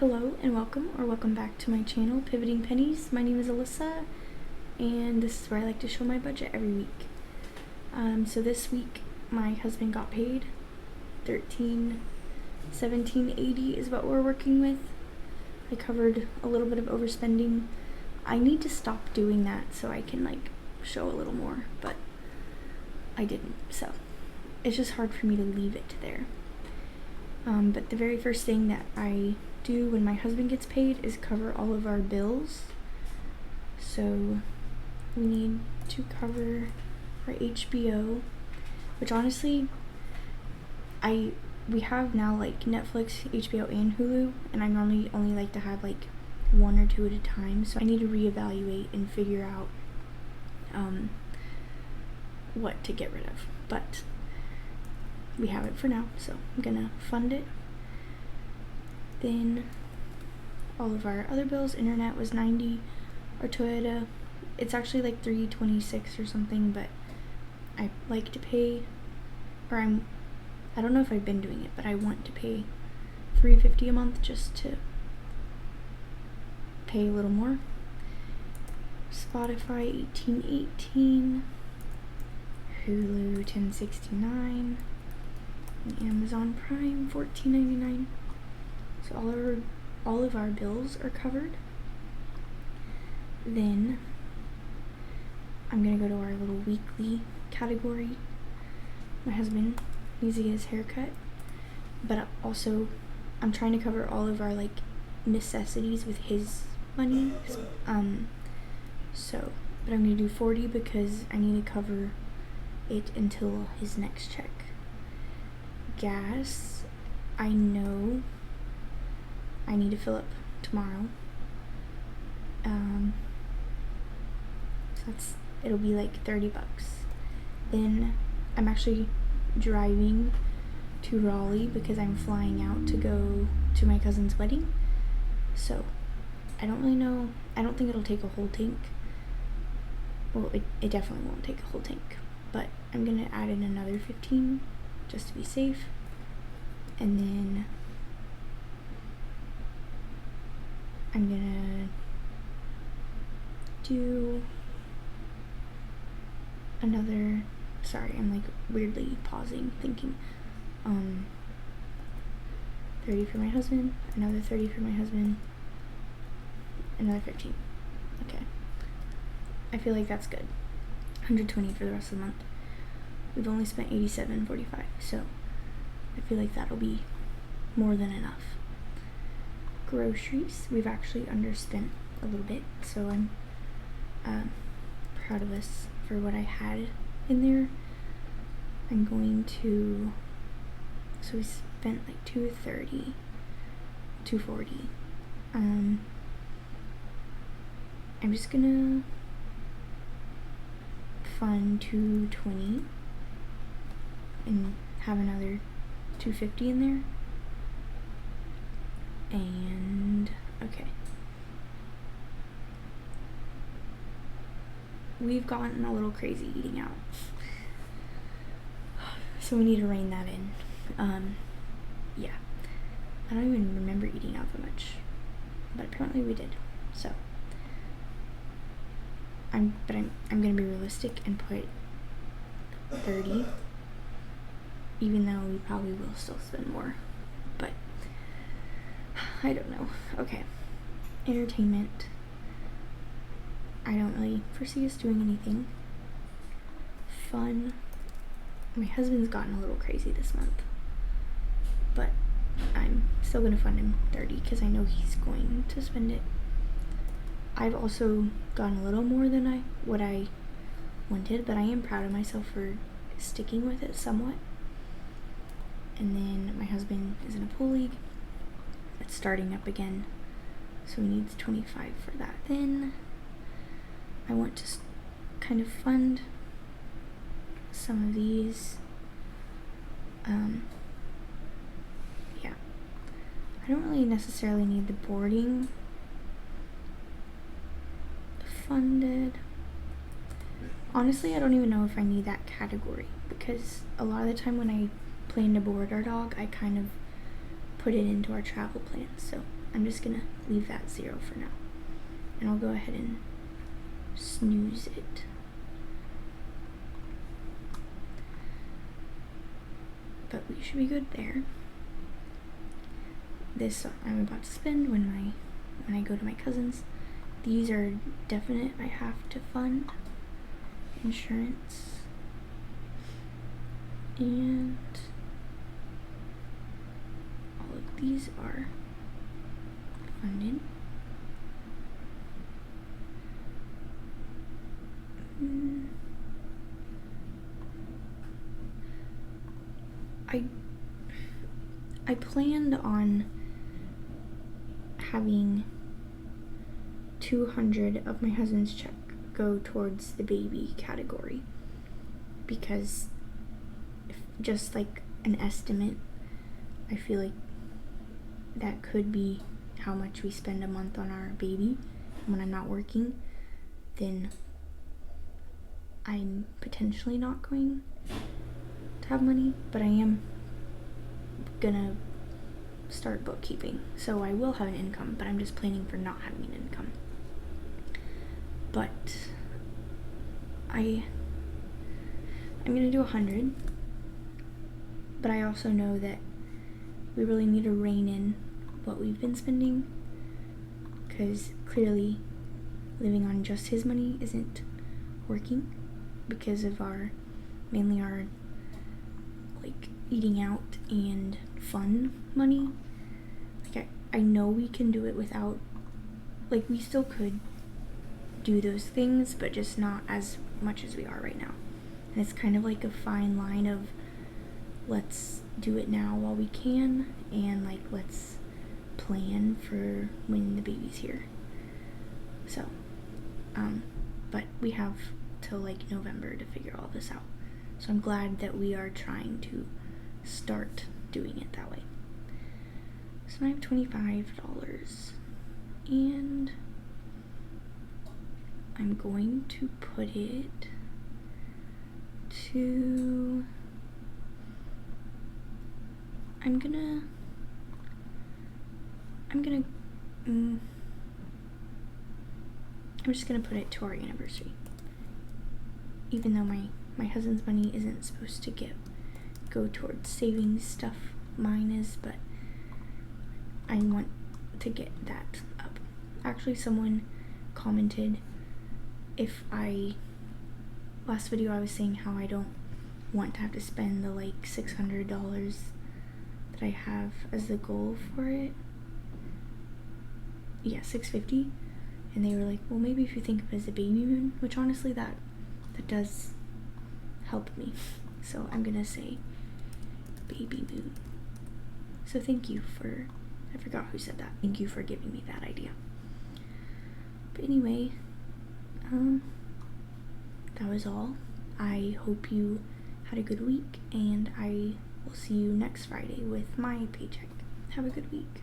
Hello and welcome back to my channel, Pivoting Pennies. My name is Alyssa, and this is where I like to show my budget every week. So this week my husband got paid. $17.80 is what we're working with. I covered a little bit of overspending. I need to stop doing that so I can show a little more, but I didn't, so it's just hard for me to leave it there. But the very first thing that I do when my husband gets paid is cover all of our bills. So we need to cover our HBO, which honestly, we have now Netflix, HBO, and Hulu, and I normally only like to have one or two at a time, so I need to reevaluate and figure out what to get rid of. But we have it for now, so I'm gonna fund it. Then all of our other bills, internet was $90, our Toyota, it's actually $326 or something, but I like to pay, I don't know if I've been doing it, but I want to pay $350 a month just to pay a little more. Spotify $18.18, Hulu $10.69, and Amazon Prime $14.99. So all of our bills are covered. Then I'm gonna go to our little weekly category. My husband needs to get his hair cut, but also I'm trying to cover all of our necessities with his money. But I'm gonna do 40 because I need to cover it until his next check. Gas, I know I need to fill up tomorrow. So it'll be $30. Then I'm actually driving to Raleigh because I'm flying out to go to my cousin's wedding. So I don't really know. I don't think it'll take a whole tank. Well, it definitely won't take a whole tank, but I'm gonna add in another 15 just to be safe. And then I'm gonna do another, sorry, I'm weirdly pausing, thinking, 30 for my husband, another 30 for my husband, another 15. Okay. I feel like that's good. 120 for the rest of the month. We've only spent $87.45, so I feel like that'll be more than enough. Groceries, we've actually underspent a little bit, so I'm proud of us for what I had in there. I'm going to, so we spent $230, $240. I'm just gonna fund $220 and have another $250 in there. And okay, we've gotten a little crazy eating out, so we need to rein that in. Yeah, I don't even remember eating out that much, but apparently we did. So I'm gonna be realistic and put 30, even though we probably will still spend more, but I don't know. Okay, entertainment, I don't really foresee us doing anything. Fun, my husband's gotten a little crazy this month, but I'm still gonna fund him 30 because I know he's going to spend it. I've also gotten a little more than what I wanted, but I am proud of myself for sticking with it somewhat. And then my husband is in a pool league. It's starting up again, so he needs 25 for that. Then I want to kind of fund some of these. Yeah, I don't really necessarily need the boarding funded. Honestly, I don't even know if I need that category, because a lot of the time when I plan to board our dog, I kind of put it into our travel plan, so I'm just gonna leave that 0 for now. And I'll go ahead and snooze it. But we should be good there. This I'm about to spend when I go to my cousin's. These are definite I have to fund. Insurance. And all of these are funded. I planned on having 200 of my husband's check go towards the baby category, because just like an estimate, I feel like that could be how much we spend a month on our baby. When I'm not working, then I'm potentially not going to have money, but I am gonna start bookkeeping, so I will have an income, but I'm just planning for not having an income. But I'm gonna do 100, but I also know that we really need to rein in what we've been spending, because clearly living on just his money isn't working because of mainly our like eating out and fun money. Like I know we can do it without, like we still could do those things, but just not as much as we are right now. And it's kind of like a fine line of let's do it now while we can, and like let's plan for when the baby's here. So but we have till like November to figure all this out, so I'm glad that we are trying to start doing it that way. So I have $25, and I'm going to put it to, I'm just gonna put it to our anniversary, even though my husband's money isn't supposed to go towards savings stuff. Mine is, but I want to get that up. Actually, someone commented last video I was saying how I don't want to have to spend the like $600 that I have as the goal for it. Yeah, $650. And they were like, well, maybe if you think of it as a baby moon, which honestly that does help me. So I'm gonna say baby moon. So thank you I forgot who said that. Thank you for giving me that idea. But anyway, that was all. I hope you had a good week, and I will see you next Friday with my paycheck. Have a good week.